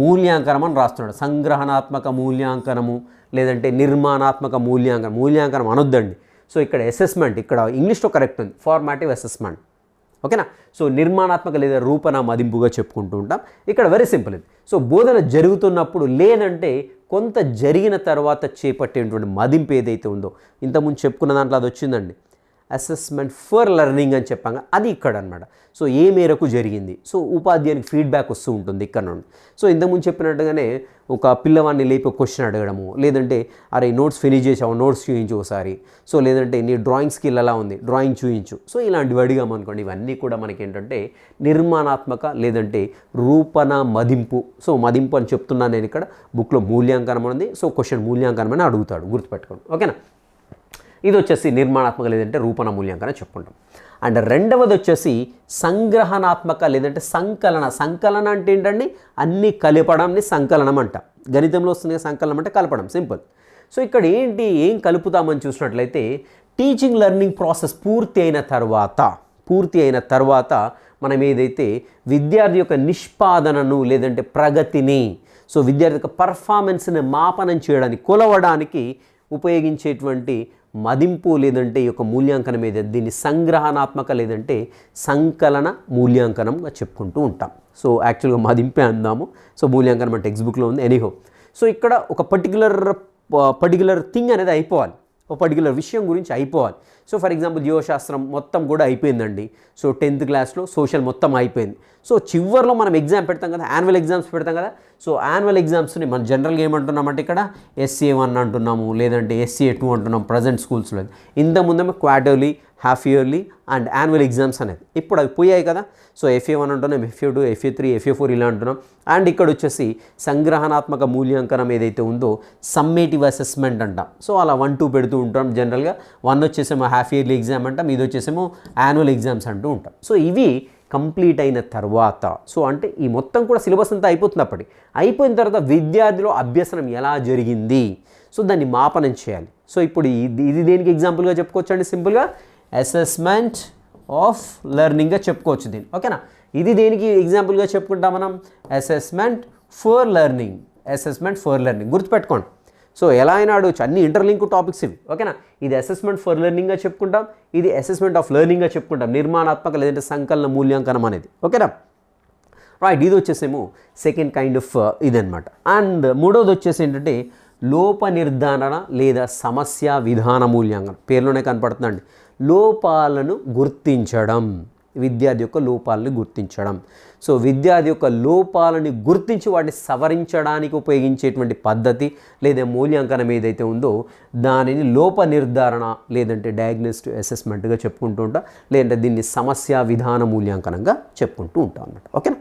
మూల్యాంకనం అని రాస్తున్నాడు. సంగ్రహణాత్మక మూల్యాంకనము, లేదంటే నిర్మాణాత్మక మూల్యాంకనం అనొద్దండి. సో ఇక్కడ అసెస్మెంట్, ఇక్కడ ఇంగ్లీష్లో కరెక్ట్ ఉంది, ఫార్మాటివ్ అసెస్మెంట్, ఓకేనా. సో నిర్మాణాత్మక లేదా రూపణ మదింపుగా చెప్పుకుంటూ ఉంటాం. ఇక్కడ వెరీ సింపుల్ ఇది. సో బోధన జరుగుతున్నప్పుడు, లేదంటే కొంత జరిగిన తర్వాత చేపట్టేటువంటి మదింపు ఏదైతే ఉందో, ఇంతకుముందు చెప్పుకున్న దాంట్లో అది వచ్చిందండి, అసెస్మెంట్ ఫర్ లెర్నింగ్ అని చెప్పాగా, అది ఇక్కడ అనమాట. సో ఏ మేరకు జరిగింది, సో ఉపాధ్యాయునికి ఫీడ్బ్యాక్ వస్తూ ఉంటుంది ఇక్కడ నుండి. సో ఇంతకుముందు చెప్పినట్టుగానే ఒక పిల్లవాడిని లేపి క్వశ్చన్ అడగడము, లేదంటే అరే నోట్స్ ఫినిష్ చేసావు, నోట్స్ చూయించు ఒకసారి, సో లేదంటే నీ డ్రాయింగ్ స్కిల్ ఎలా ఉంది, డ్రాయింగ్ చూయించు, సో ఇలాంటివి అడిగామనుకోండి. ఇవన్నీ కూడా మనకి ఏంటంటే నిర్మాణాత్మక, లేదంటే రూపణ మదింపు. సో మదింపు అని చెప్తున్నాను నేను ఇక్కడ, బుక్లో మూల్యాంకనం ఉంది. సో క్వశ్చన్ మూల్యాంకనం అని అడుగుతాడు, గుర్తుపెట్టుకోండి, ఓకేనా. ఇది వచ్చేసి నిర్మాణాత్మక, లేదంటే రూపణ మూల్యాంకనం చెప్పుకుంటాం. అండ్ రెండవది వచ్చేసి సంగ్రహణాత్మక, లేదంటే సంకలన అంటే ఏంటండి? అన్నీ కలపడాన్ని సంకలనం అంట. గణితంలో వస్తుంది సంకలనం అంటే కలపడం, సింపుల్. సో ఇక్కడ ఏం కలుపుతామని చూసినట్లయితే టీచింగ్ లెర్నింగ్ ప్రాసెస్ పూర్తి అయిన తర్వాత మనం ఏదైతే విద్యార్థి యొక్క నిష్పాదనను లేదంటే ప్రగతిని, సో విద్యార్థి యొక్క పర్ఫార్మెన్స్ని మాపనం చేయడానికి, కొలవడానికి ఉపయోగించేటువంటి మదింపు లేదంటే ఈ యొక్క మూల్యాంకనం ఏదైతే దీన్ని సంగ్రహణాత్మక లేదంటే సంకలన మూల్యాంకనంగా చెప్పుకుంటూ ఉంటాం. సో యాక్చువల్గా మదింపే అందాము. సో మూల్యాంకనం అంటే టెక్స్ట్ బుక్లో ఉంది. ఎనీహో, సో ఇక్కడ ఒక పర్టికులర్ థింగ్ అనేది అయిపోవాలి, ఒక పర్టికులర్ విషయం గురించి అయిపోవాలి. సో ఫర్ ఎగ్జాంపుల్ జీవశాస్త్రం మొత్తం కూడా అయిపోయిందండి. సో 10th క్లాస్లో సోషల్ మొత్తం అయిపోయింది. సో చివరిలో మనం ఎగ్జామ్ పెడతాం కదా, యాన్యువల్ ఎగ్జామ్స్ పెడతాం కదా. సో యాన్యువల్ ఎగ్జామ్స్ని మనం జనరల్గా ఏమంటున్నామంటే ఇక్కడ SA1 అంటున్నాము, లేదంటే SA2 అంటున్నాం ప్రజెంట్ స్కూల్స్లో. ఇంతకుముందేమో quarterly, half yearly and annual exams అనేది. ఇప్పుడు అవి పోయాయి కదా. సో FA1 అంటున్నాం, FA2, FA3, FA4 ఇలా అంటున్నాం. అండ్ ఇక్కడ వచ్చేసి సంగ్రహణాత్మక మూల్యాంకనం ఏదైతే ఉందో సమ్మేటివ్ అసెస్మెంట్ అంటాం. సో అలా 1, 2 పెడుతూ ఉంటాం. జనరల్గా 1 వచ్చేసేమో హాఫ్ ఇయర్లీ ఎగ్జామ్ అంటాం, ఇది వచ్చేసేమో యాన్యువల్ ఎగ్జామ్స్ అంటూ ఉంటాం. సో ఇవి కంప్లీట్ అయిన తర్వాత, సో అంటే ఈ మొత్తం కూడా సిలబస్ అంతా అయిపోతున్నప్పటికీ అయిపోయిన తర్వాత విద్యార్థిలో అభ్యసనం ఎలా జరిగింది, సో దాన్ని మాపనం చేయాలి. సో ఇప్పుడు ఇది దేనికి ఎగ్జాంపుల్గా చెప్పుకోవచ్చు అండి, సింపుల్గా అసెస్మెంట్ ఆఫ్ లెర్నింగ్గా చెప్పుకోవచ్చు దీన్ని. ఓకేనా, ఇది దేనికి ఎగ్జాంపుల్గా చెప్పుకుంటాం మనం, assessment for learning. Assessment for learning గుర్తుపెట్టుకోండి. సో ఎలా అయినా అడవచ్చు, అన్ని ఇంటర్లింక్ టాపిక్స్ ఇవి. ఓకేనా, ఇది అసెస్మెంట్ ఫర్ లెర్నింగ్గా చెప్పుకుంటాం, ఇది అసెస్మెంట్ ఆఫ్ లెర్నింగ్గా చెప్పుకుంటాం, నిర్మాణాత్మక లేదంటే సంకలన మూల్యాంకనం అనేది. ఓకేనా, రైట్. ఇది వచ్చేసేమో సెకండ్ కైండ్ ఆఫ్ ఇదనమాట. అండ్ మూడోది వచ్చేసి ఏంటంటే లోప నిర్ధారణ లేదా సమస్య విధాన మూల్యాంకనం. పేర్లోనే కనపడుతుందండి, లోపాలను గుర్తించడం, విద్యార్థి యొక్క లోపాలను గుర్తించడం. సో విద్యార్థి యొక్క లోపాలని గుర్తించి వాటిని సవరించడానికి ఉపయోగించేటువంటి పద్ధతి లేదా మూల్యాంకనం ఏదైతే ఉందో దానిని లోప నిర్ధారణ లేదంటే డయాగ్నోస్టిక్ అసెస్మెంట్గా చెప్పుకుంటూ ఉంటాం, లేదంటే దీన్ని సమస్య విధాన మూల్యాంకనంగా చెప్పుకుంటూ ఉంటాం అన్నమాట. ఓకేనా,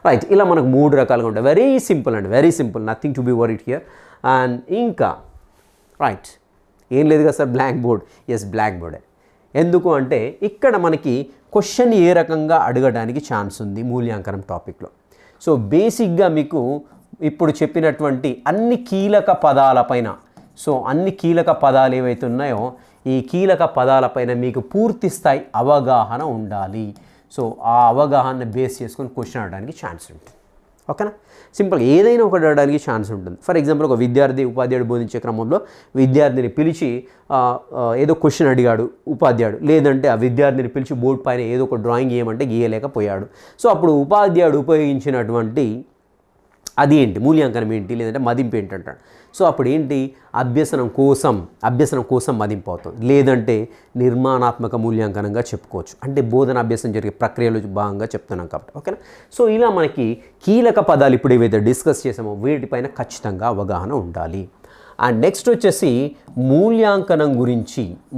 రైట్. ఇలా మనకు 3 రకాలుగా ఉంటాయి. వెరీ సింపుల్ అండి, very simple, nothing to be worried here. And ఇంకా రైట్ ఏం లేదు కదా sir, black board. Yes, black బోర్డే. ఎందుకు అంటే ఇక్కడ మనకి క్వశ్చన్ ఏ రకంగా అడగడానికి ఛాన్స్ ఉంది మూల్యాంకనం టాపిక్లో. సో బేసిక్గా మీకు ఇప్పుడు చెప్పినటువంటి అన్ని కీలక పదాలపైన, సో అన్ని కీలక పదాలు ఏవైతే ఉన్నాయో ఈ కీలక పదాలపైన మీకు పూర్తి స్థాయి అవగాహన ఉండాలి. సో ఆ అవగాహన బేస్ చేసుకొని క్వశ్చన్ అడగడానికి ఛాన్స్ ఉంటుంది. ఓకేనా, సింపుల్ ఏదైనా ఒకటి అడగడానికి ఛాన్స్ ఉంటుంది. ఫర్ ఎగ్జాంపుల్ ఒక విద్యార్థి ఉపాధ్యాయుడు బోధించే క్రమంలో విద్యార్థిని పిలిచి ఏదో క్వశ్చన్ అడిగాడు ఉపాధ్యాయుడు, లేదంటే ఆ విద్యార్థిని పిలిచి బోర్డు పైన ఏదో ఒక డ్రాయింగ్ గీయమంటే గీయలేకపోయాడు. సో అప్పుడు ఉపాధ్యాయుడు ఉపయోగించినటువంటి అది ఏంటి, మూల్యాంకనం ఏంటి, లేదంటే మదింపు ఏంటంటాడు. సో అప్పుడు ఏంటి, అభ్యసనం కోసం మదింపు అవుతుంది, లేదంటే నిర్మాణాత్మక మూల్యాంకనంగా చెప్పుకోవచ్చు. అంటే బోధన అభ్యాసం జరిగే ప్రక్రియలో భాగంగా చెప్తున్నాం కాబట్టి. ఓకేనా, సో ఇలా మనకి కీలక పదాలు ఇప్పుడు ఏవైతే డిస్కస్ చేసామో వీటిపైన ఖచ్చితంగా అవగాహన ఉండాలి. అండ్ నెక్స్ట్ వచ్చేసి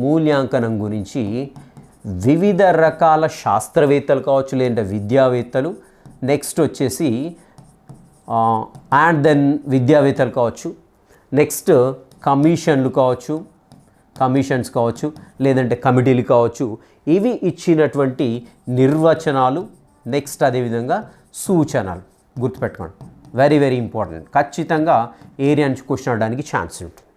మూల్యాంకనం గురించి వివిధ రకాల శాస్త్రవేత్తలు కావచ్చు, లేదంటే విద్యావేత్తలు, నెక్స్ట్ వచ్చేసి అండ్ దెన్ విద్యావేత్తలు కావచ్చు, నెక్స్ట్ కమిషన్స్ కావచ్చు, లేదంటే కమిటీలు కావచ్చు, ఇవి ఇచ్చినటువంటి నిర్వచనాలు, నెక్స్ట్ అదేవిధంగా సూచనలు గుర్తుపెట్టుకోండి. Very very important. ఖచ్చితంగా ఏరియా నుంచి క్వశ్చన్ అడగడానికి ఛాన్స్ ఉంటుంది.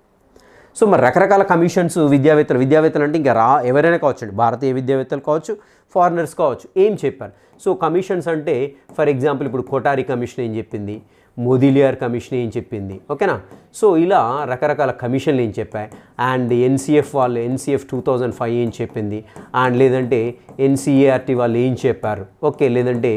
సో మరి రకరకాల కమిషన్స్ విద్యావేత్తలు అంటే ఇంకా ఎవరైనా కావచ్చు అండి, భారతీయ విద్యావేత్తలు కావచ్చు, ఫారినర్స్ కావచ్చు, ఏం చెప్పారు. సో కమిషన్స్ అంటే ఫర్ ఎగ్జాంపుల్ ఇప్పుడు కోటారి కమిషన్ ఏం చెప్పింది, మొదిలియార్ కమిషన్ ఏం చెప్పింది. ఓకేనా, సో ఇలా రకరకాల కమిషన్లు ఏం చెప్పాయి. అండ్ NCF 2005 ఏం చెప్పింది, అండ్ లేదంటే NCERT వాళ్ళు ఏం చెప్పారు. ఓకే, లేదంటే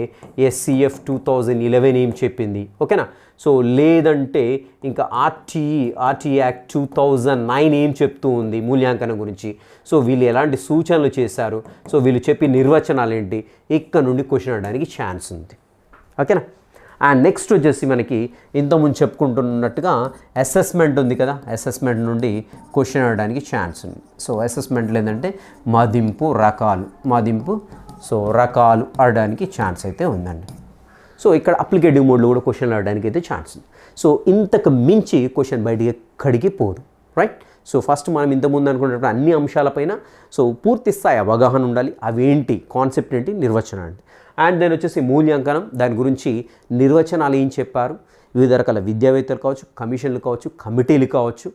SCF 2011 ఏం చెప్పింది. ఓకేనా, సో లేదంటే ఇంకా RTE యాక్ట్ 2009 ఏం చెప్తూ ఉంది మూల్యాంకనం గురించి. సో వీళ్ళు ఎలాంటి సూచనలు చేశారు, సో వీళ్ళు చెప్పి నిర్వచనాలు ఏంటి, ఇక్కడ నుండి క్వశ్చన్ అడగడానికి ఛాన్స్ ఉంది. ఓకేనా, అండ్ నెక్స్ట్ వచ్చేసి మనకి ఇంతకుముందు చెప్పుకుంటున్నట్టుగా అసెస్మెంట్ ఉంది కదా, అసెస్మెంట్ నుండి క్వశ్చన్ అడగడానికి ఛాన్స్ ఉంది. సో అసెస్మెంట్ లేదంటే మదింపు రకాలు అడగడానికి ఛాన్స్ అయితే ఉందండి. సో ఇక్కడ అప్లికేటివ్ మోడ్లో కూడా క్వశ్చన్లు అడగడానికి అయితే ఛాన్స్ ఉంది. సో ఇంతకు మించి క్వశ్చన్ బయటికి ఎక్కడికి పోదు. రైట్, సో ఫస్ట్ మనం ఇంతకుముందు అనుకున్నప్పుడు అన్ని అంశాలపైన సో పూర్తి స్థాయి అవగాహన ఉండాలి. అవేంటి, కాన్సెప్ట్ ఏంటి, నిర్వచనం ఏంటి. అండ్ దెన్ వచ్చేసి మూల్యాంకనం, దాని గురించి నిర్వచనాలు ఏం చెప్పారు, వివిధ రకాల విద్యావేత్తలు కావచ్చు, కమిషన్లు కావచ్చు, కమిటీలు కావచ్చు,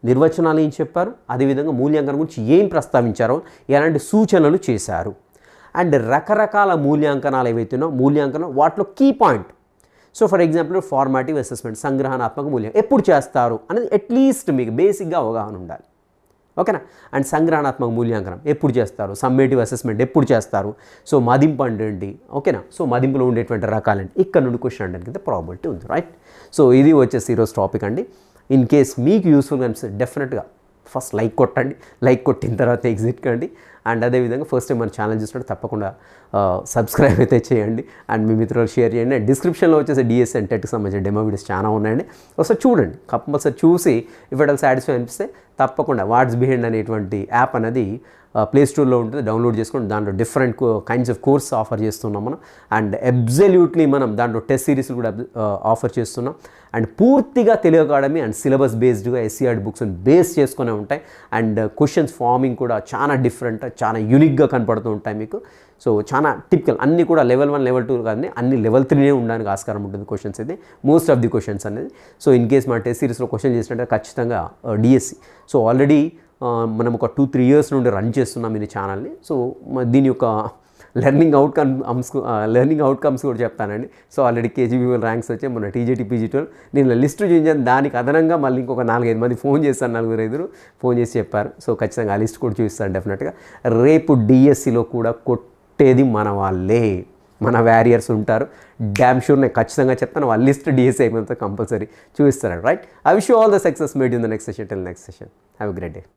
నిర్వచనాలు ఏం చెప్పారు, అదేవిధంగా మూల్యాంకనం గురించి ఏం ప్రస్తావించారో, ఎలాంటి సూచనలు చేశారు. అండ్ రకరకాల మూల్యాంకనాలు ఏవైతున్నాయో మూల్యాంకనం వాటిలో key point. So for example formative assessment, సంగ్రహణాత్మక మూల్యాంకనం ఎప్పుడు చేస్తారు అనేది అట్లీస్ట్ మీకు బేసిక్గా అవగాహన ఉండాలి. ఓకేనా. అండ్ సంగ్రహణాత్మక మూల్యాంకనం ఎప్పుడు చేస్తారు, సమ్మేటివ్ అసెస్మెంట్ ఎప్పుడు చేస్తారు, సో మదింపు అంటే ఓకేనా. సో మదింపులో ఉండేటువంటి రకాలండి, ఇక్కడ నుండి క్వశ్చన్ అడగడానికి ప్రాబిలిటీ ఉంది, రైట్. సో ఇది వచ్చేసి ఈరోజు టాపిక్ అండి. ఇన్ కేస్ మీకు యూస్ఫుల్గా అనిపిస్తే డెఫినెట్గా ఫస్ట్ లైక్ కొట్టండి, లైక్ కొట్టిన తర్వాత ఎగ్జిట్ కండి. అండ్ అదేవిధంగా ఫస్ట్ టైం మన ఛానల్ చూసినట్టు తప్పకుండా సబ్స్క్రైబ్ అయితే చేయండి అండ్ మీ మిత్రులు షేర్ చేయండి. అండ్ డిస్క్రిప్షన్లో వచ్చేసి డిఎస్సి అండ్ టెట్కి సంబంధించిన డెమో వీడియోస్ చాలా ఉన్నాయండి, ఒకసారి చూడండి. కంపల్సరీ చూసి ఇఫ్ ఇట్ సాటిస్ఫై అనిపిస్తే తప్పకుండా వాట్స్ బిహైండ్ అనేటువంటి యాప్ అనేది ప్లే స్టోర్లో ఉంటుంది, డౌన్లోడ్ చేసుకొని దాంట్లో different kinds of course offer చేస్తున్నాం మనం. అండ్ అబ్జల్యూట్లీ మనం దాంట్లో టెస్ట్ సిరీస్లు కూడా ఆఫర్ చేస్తున్నాం. అండ్ పూర్తిగా తెలుగు అకాడమీ అండ్ సిలబస్ బేస్డ్గా ఎస్సీఆర్టీ బుక్స్ని బేస్ చేసుకునే ఉంటాయి. అండ్ క్వశ్చన్స్ ఫార్మింగ్ కూడా చాలా డిఫరెంట్, చాలా యూనిక్గా కనపడుతూ ఉంటాయి మీకు. సో చాలా టిపికల్, అన్నీ కూడా లెవెల్ 1 లెవెల్ 2 కానీ అన్ని లెవెల్ 3 ఉండడానికి ఆస్కారం ఉంటుంది క్వశ్చన్స్ అయితే, మోస్ట్ ఆఫ్ ది క్వశ్చన్స్ అనేది. సో ఇన్ కేస్ మన టెస్ట్ సిరీస్లో క్వశ్చన్ చేసినట్టే ఖచ్చితంగా డిఎస్సి. సో ఆల్రెడీ మనం ఒక 2-3 years నుండి రన్ చేస్తున్నాం ఈ ఛానల్ని. సో దీని యొక్క లెర్నింగ్ అవుట్కమ్స్ కూడా చెప్తానండి. సో ఆల్రెడీ కేజీబీవీఎల్ ర్యాంక్స్ వచ్చాయి, మన టీజీటీ పీజీ12 నేను లిస్ట్ చూపించాను. దానికి అదనంగా మళ్ళీ ఇంకొక 4-5 మంది ఫోన్ చేస్తాను, 4-5 ఫోన్ చేసి చెప్పారు. సో ఖచ్చితంగా ఆ లిస్ట్ కూడా చూపిస్తాను డెఫినెట్గా. రేపు డిఎస్సిలో కూడా కొట్టేది మన వాళ్ళే, మన వారియర్స్ ఉంటారు. డ్యామ్ షూర్ నేను ఖచ్చితంగా చెప్తాను. వాళ్ళ లిస్ట్ డిఎస్సి అయిపోతే కంపల్సరీ చూపిస్తాను, right. I wish you all the success made in the next session. Till next session, have a great day.